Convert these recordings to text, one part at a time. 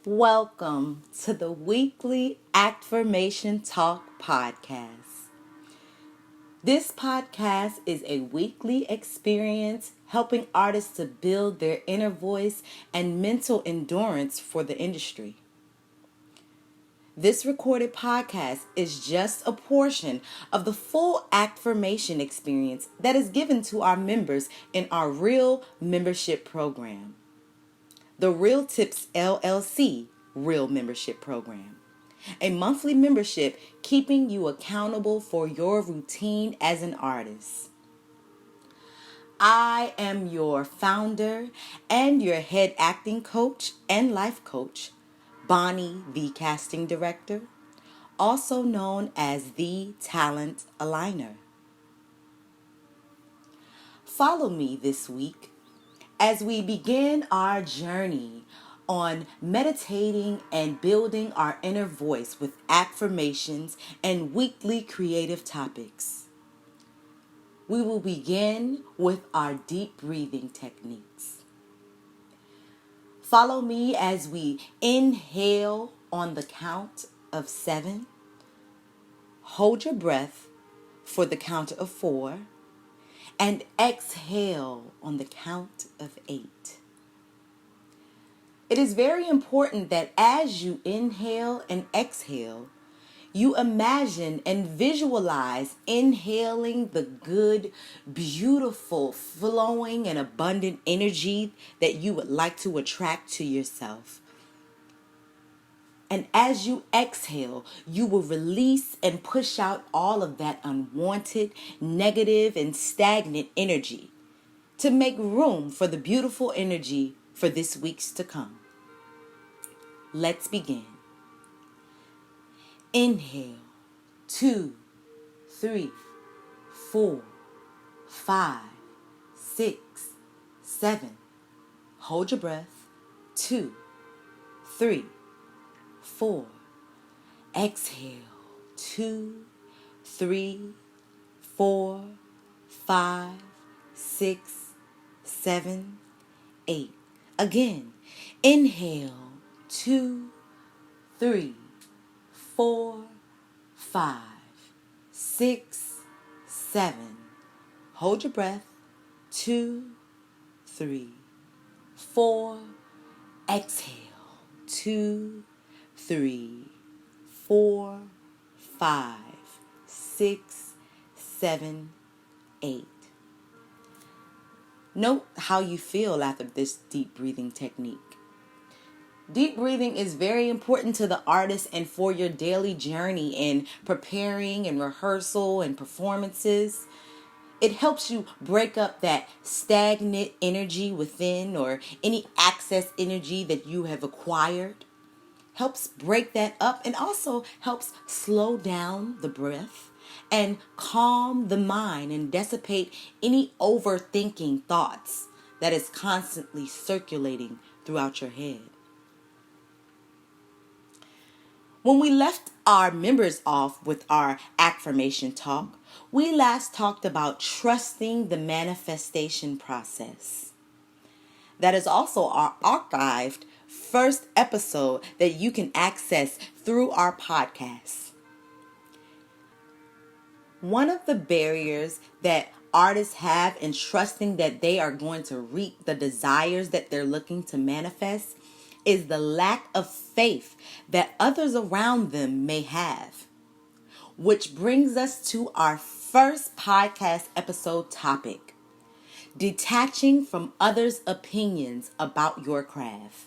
Welcome to the weekly ACTFIRMATION TALK PODCAST. This podcast is a weekly experience helping artists to build their inner voice and mental endurance for the industry. This recorded podcast is just a portion of the full ACTFIRMATION experience that is given to our members in our Reel membership program. The Reel Tips LLC Reel membership program. A monthly membership keeping you accountable for your routine as an artist. I am your founder and your head acting coach and life coach, Bonnie, the casting director, also known as the Talent Aligner. Follow me this week as we begin our journey on meditating and building our inner voice with affirmations and weekly creative topics. We will begin with our deep breathing techniques. Follow me as we inhale on the count of 7. Hold your breath for the count of 4. And exhale on the count of 8. It is very important that as you inhale and exhale, you imagine and visualize inhaling the good, beautiful, flowing, and abundant energy that you would like to attract to yourself. And as you exhale, you will release and push out all of that unwanted, negative, and stagnant energy to make room for the beautiful energy for this week's to come. Let's begin. Inhale, 2, 3, 4, 5, 6, 7. Hold your breath. 2, 3, 4. Exhale. 2, 3, 4, 5, 6, 7, 8. Again. Inhale. 2, 3, 4, 5, 6, 7. Hold your breath. 2, 3, 4. Exhale. 2, 3, 4, 5, 6, 7, 8. Note how you feel after this deep breathing technique. Deep breathing is very important to the artist and for your daily journey in preparing and rehearsal and performances. It helps you break up that stagnant energy within or any excess energy that you have acquired. Helps break that up and also helps slow down the breath and calm the mind and dissipate any overthinking thoughts that is constantly circulating throughout your head. When we left our members off with our affirmation talk, we last talked about trusting the manifestation process. That is also our archived first episode that you can access through our podcast. One of the barriers that artists have in trusting that they are going to reap the desires that they're looking to manifest is the lack of faith that others around them may have. Which brings us to our first podcast episode topic: detaching from others' opinions about your craft.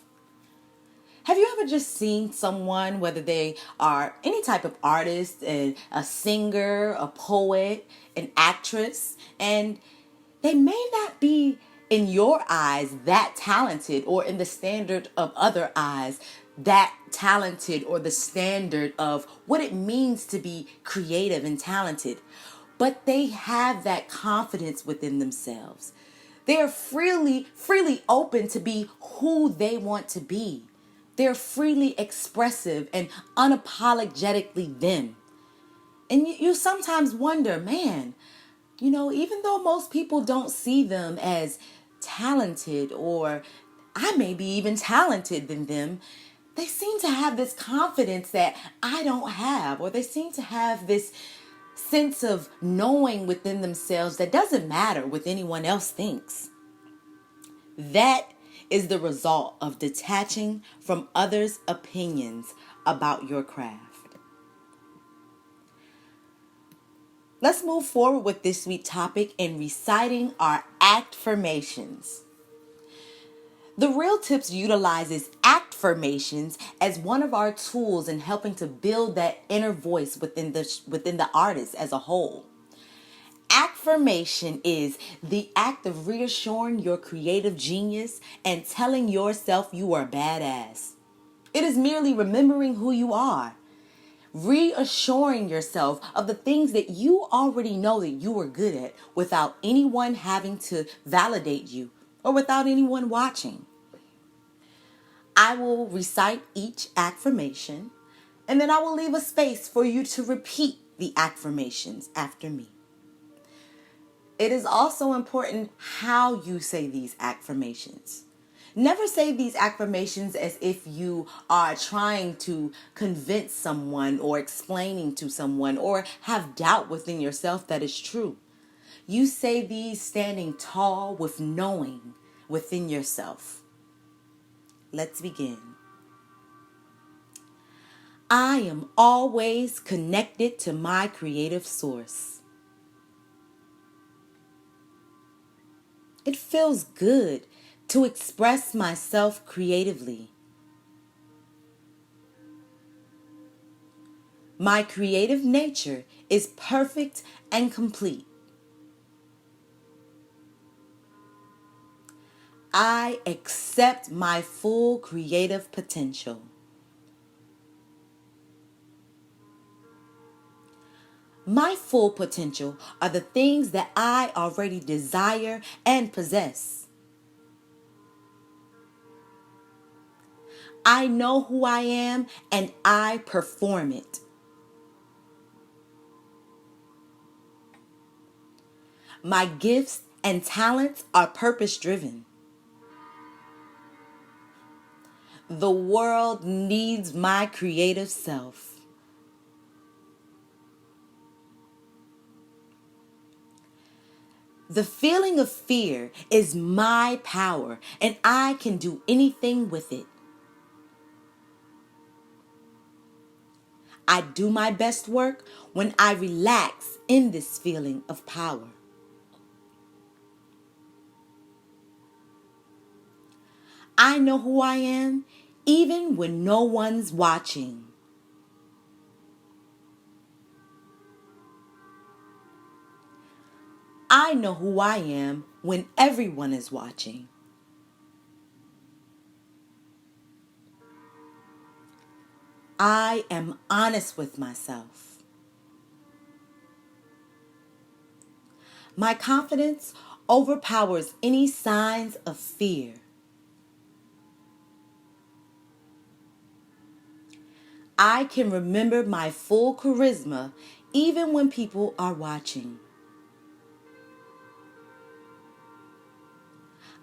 Have you ever just seen someone, whether they are any type of artist, a singer, a poet, an actress, and they may not be in your eyes that talented, or in the standard of other eyes that talented, or the standard of what it means to be creative and talented, but they have that confidence within themselves. They are freely open to be who they want to be. They're freely expressive and unapologetically them. And you sometimes wonder, man, even though most people don't see them as talented, or I may be even talented than them, they seem to have this confidence that I don't have, or they seem to have this sense of knowing within themselves that doesn't matter what anyone else thinks. That is the result of detaching from others' opinions about your craft. Let's move forward with this week's topic in reciting our ACTFIRMations. The Reel Tips utilizes ACTFIRMations as one of our tools in helping to build that inner voice within the artist as a whole. ACTFIRMation is the act of reassuring your creative genius and telling yourself you are badass. It is merely remembering who you are, reassuring yourself of the things that you already know that you are good at without anyone having to validate you or without anyone watching. I will recite each ACTFIRMation, and then I will leave a space for you to repeat the ACTFIRMations after me. It is also important how you say these ACTFIRMations. Never say these ACTFIRMations as if you are trying to convince someone or explaining to someone or have doubt within yourself that is true. You say these standing tall with knowing within yourself. Let's begin. I am always connected to my creative source. It feels good to express myself creatively. My creative nature is perfect and complete. I accept my full creative potential. My full potential are the things that I already desire and possess. I know who I am and I perform it. My gifts and talents are purpose-driven. The world needs my creative self. The feeling of fear is my power, and I can do anything with it. I do my best work when I relax in this feeling of power. I know who I am, even when no one's watching. I know who I am when everyone is watching. I am honest with myself. My confidence overpowers any signs of fear. I can remember my full charisma even when people are watching.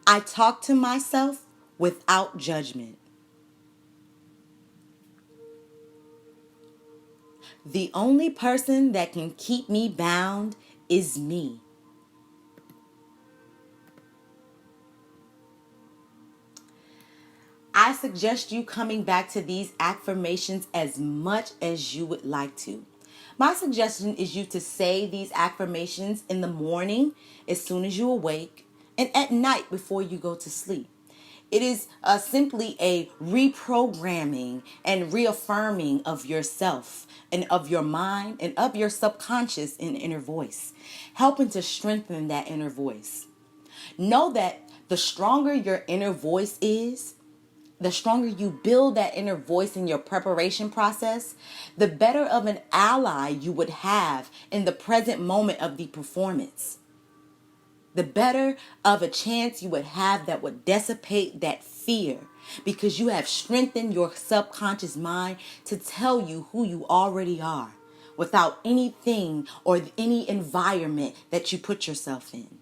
I talk to myself without judgment. The only person that can keep me bound is me. I suggest you coming back to these ACTFIRMations as much as you would like to. My suggestion is you to say these ACTFIRMations in the morning as soon as you awake and at night before you go to sleep. It is simply a reprogramming and reaffirming of yourself and of your mind and of your subconscious and inner voice, helping to strengthen that inner voice. Know that the stronger your inner voice is, the stronger you build that inner voice in your preparation process, the better of an ally you would have in the present moment of the performance. The better of a chance you would have that would dissipate that fear because you have strengthened your subconscious mind to tell you who you already are without anything or any environment that you put yourself in.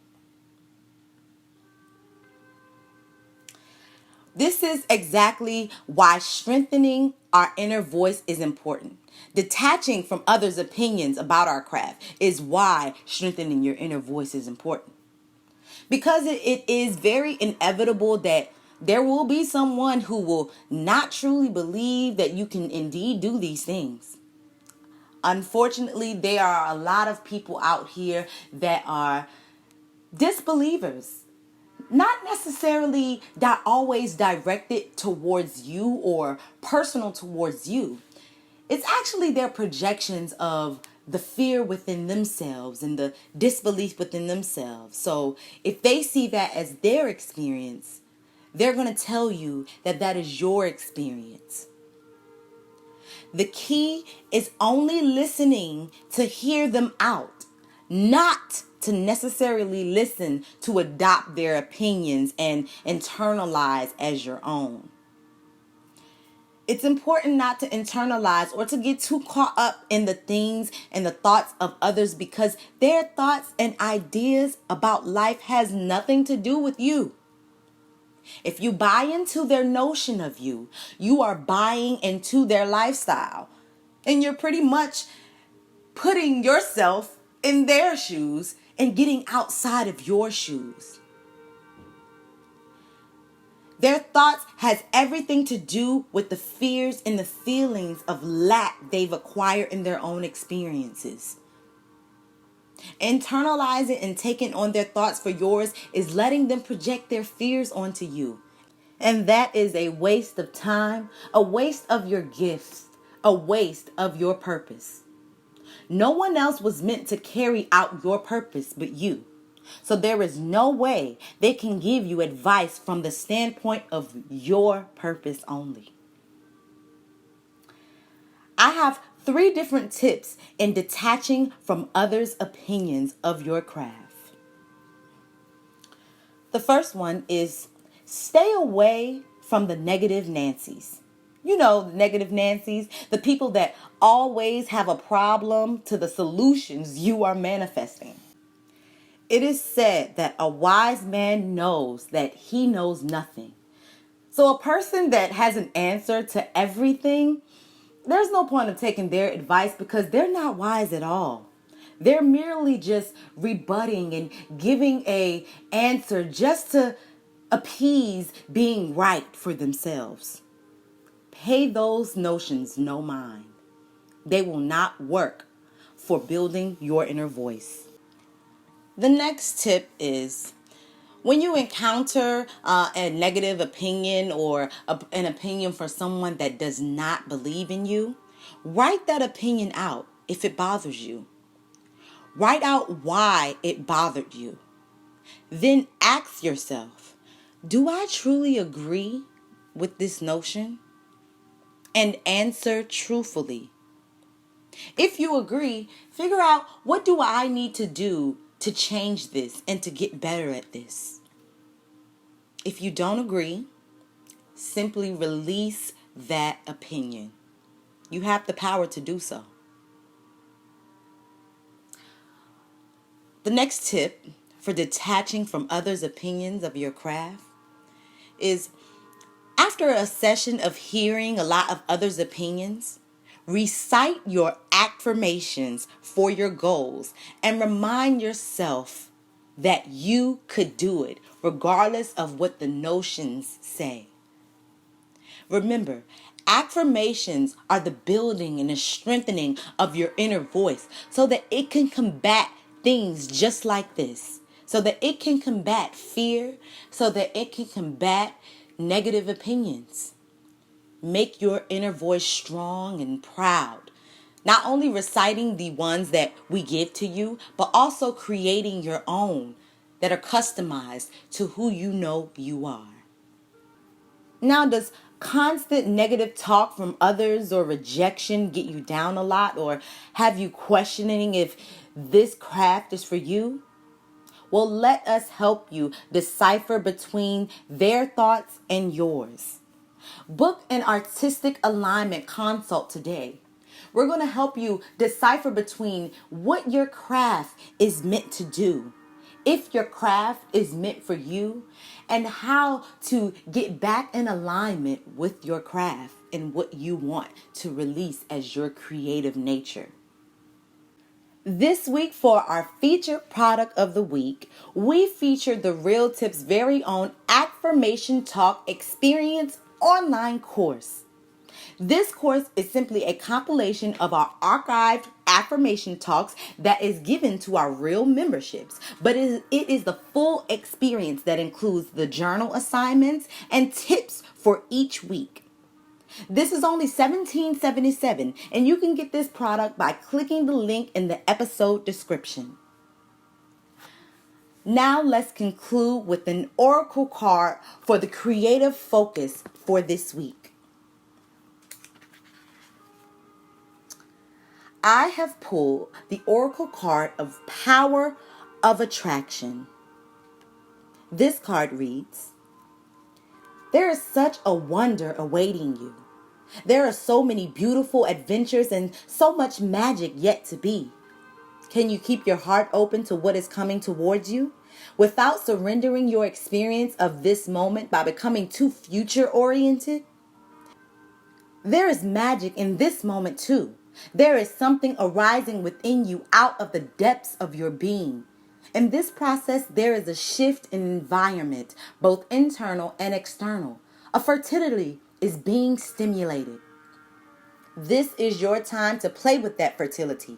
This is exactly why strengthening our inner voice is important. Detaching from others' opinions about our craft is why strengthening your inner voice is important. Because it is very inevitable that there will be someone who will not truly believe that you can indeed do these things. Unfortunately, there are a lot of people out here that are disbelievers. Not necessarily always directed towards you or personal towards you. It's actually their projections of the fear within themselves and the disbelief within themselves. So if they see that as their experience, they're going to tell you that that is your experience. The key is only listening to hear them out, not to necessarily listen to adopt their opinions and internalize as your own. It's important not to internalize or to get too caught up in the things and the thoughts of others, because their thoughts and ideas about life has nothing to do with you. If you buy into their notion of you, you are buying into their lifestyle. And you're pretty much putting yourself in their shoes and getting outside of your shoes. Their thoughts has everything to do with the fears and the feelings of lack they've acquired in their own experiences. Internalizing and taking on their thoughts for yours is letting them project their fears onto you. And that is a waste of time, a waste of your gifts, a waste of your purpose. No one else was meant to carry out your purpose but you. So there is no way they can give you advice from the standpoint of your purpose only. I have 3 different tips in detaching from others' opinions of your craft. The first one is stay away from the negative Nancys. You know, the negative Nancys, the people that always have a problem to the solutions you are manifesting. It is said that a wise man knows that he knows nothing. So a person that has an answer to everything, there's no point of taking their advice because they're not wise at all. They're merely just rebutting and giving an answer just to appease being right for themselves. Pay those notions no mind. They will not work for building your inner voice. The next tip is when you encounter a negative opinion or an opinion for someone that does not believe in you, write that opinion out if it bothers you. Write out why it bothered you. Then ask yourself, do I truly agree with this notion? And answer truthfully. If you agree, figure out, what do I need to do to change this and to get better at this? If you don't agree, simply release that opinion. You have the power to do so. The next tip for detaching from others' opinions of your craft is, after a session of hearing a lot of others' opinions, recite your affirmations for your goals and remind yourself that you could do it regardless of what the notions say. Remember, affirmations are the building and the strengthening of your inner voice so that it can combat things just like this, so that it can combat fear, so that it can combat negative opinions. Make your inner voice strong and proud. Not only reciting the ones that we give to you, but also creating your own that are customized to who you know you are. Now, does constant negative talk from others or rejection get you down a lot, or have you questioning if this craft is for you? Well, let us help you decipher between their thoughts and yours. Book an artistic alignment consult today. We're going to help you decipher between what your craft is meant to do if your craft is meant for you, and how to get back in alignment with your craft and what you want to release as your creative nature. This week, for our featured product of the week, we featured the Reel Tips' very own Affirmation Talk Experience online course. This course is simply a compilation of our archived affirmation talks that is given to our Reel memberships, but it is the full experience that includes the journal assignments and tips for each week. This is only $17.77, and you can get this product by clicking the link in the episode description. Now let's conclude with an oracle card for the creative focus for this week. I have pulled the oracle card of Power of Attraction. This card reads, there is such a wonder awaiting you. There are so many beautiful adventures and so much magic yet to be. Can you keep your heart open to what is coming towards you without surrendering your experience of this moment by becoming too future-oriented? There is magic in this moment too. There is something arising within you out of the depths of your being. In this process, there is a shift in environment, both internal and external. A fertility is being stimulated. This is your time to play with that fertility,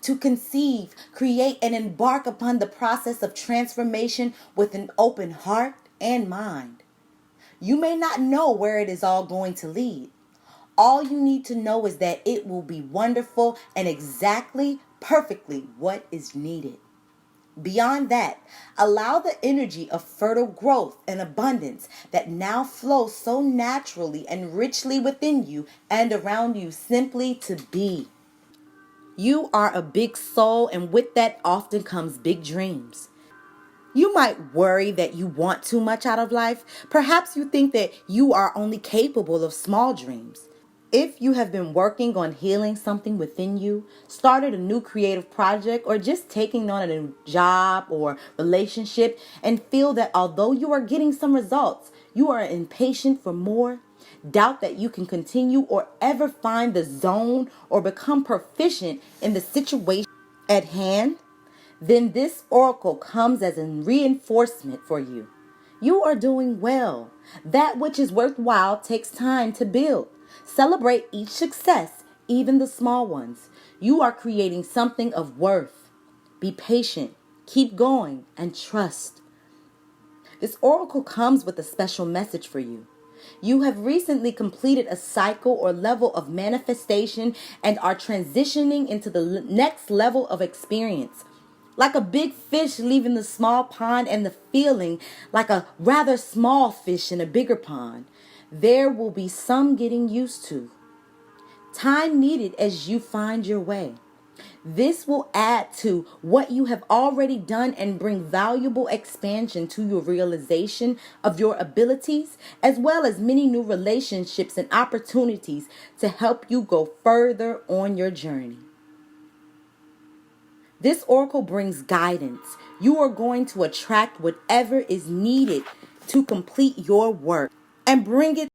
to conceive, create, and embark upon the process of transformation with an open heart and mind. You may not know where it is all going to lead. All you need to know is that it will be wonderful and exactly, perfectly what is needed. Beyond that, allow the energy of fertile growth and abundance that now flows so naturally and richly within you and around you simply to be. You are a big soul, and with that often comes big dreams. You might worry that you want too much out of life. Perhaps you think that you are only capable of small dreams. If you have been working on healing something within you, started a new creative project, or just taking on a new job or relationship and feel that although you are getting some results, you are impatient for more, doubt that you can continue or ever find the zone or become proficient in the situation at hand, then this oracle comes as a reinforcement for you. You are doing well. That which is worthwhile takes time to build. Celebrate each success, even the small ones. You are creating something of worth. Be patient, keep going, and trust. This oracle comes with a special message for you. You have recently completed a cycle or level of manifestation and are transitioning into the next level of experience. Like a big fish leaving the small pond and the feeling like a rather small fish in a bigger pond. There will be some getting used to. Time needed as you find your way. This will add to what you have already done and bring valuable expansion to your realization of your abilities, as well as many new relationships and opportunities to help you go further on your journey. This oracle brings guidance. You are going to attract whatever is needed to complete your work and bring it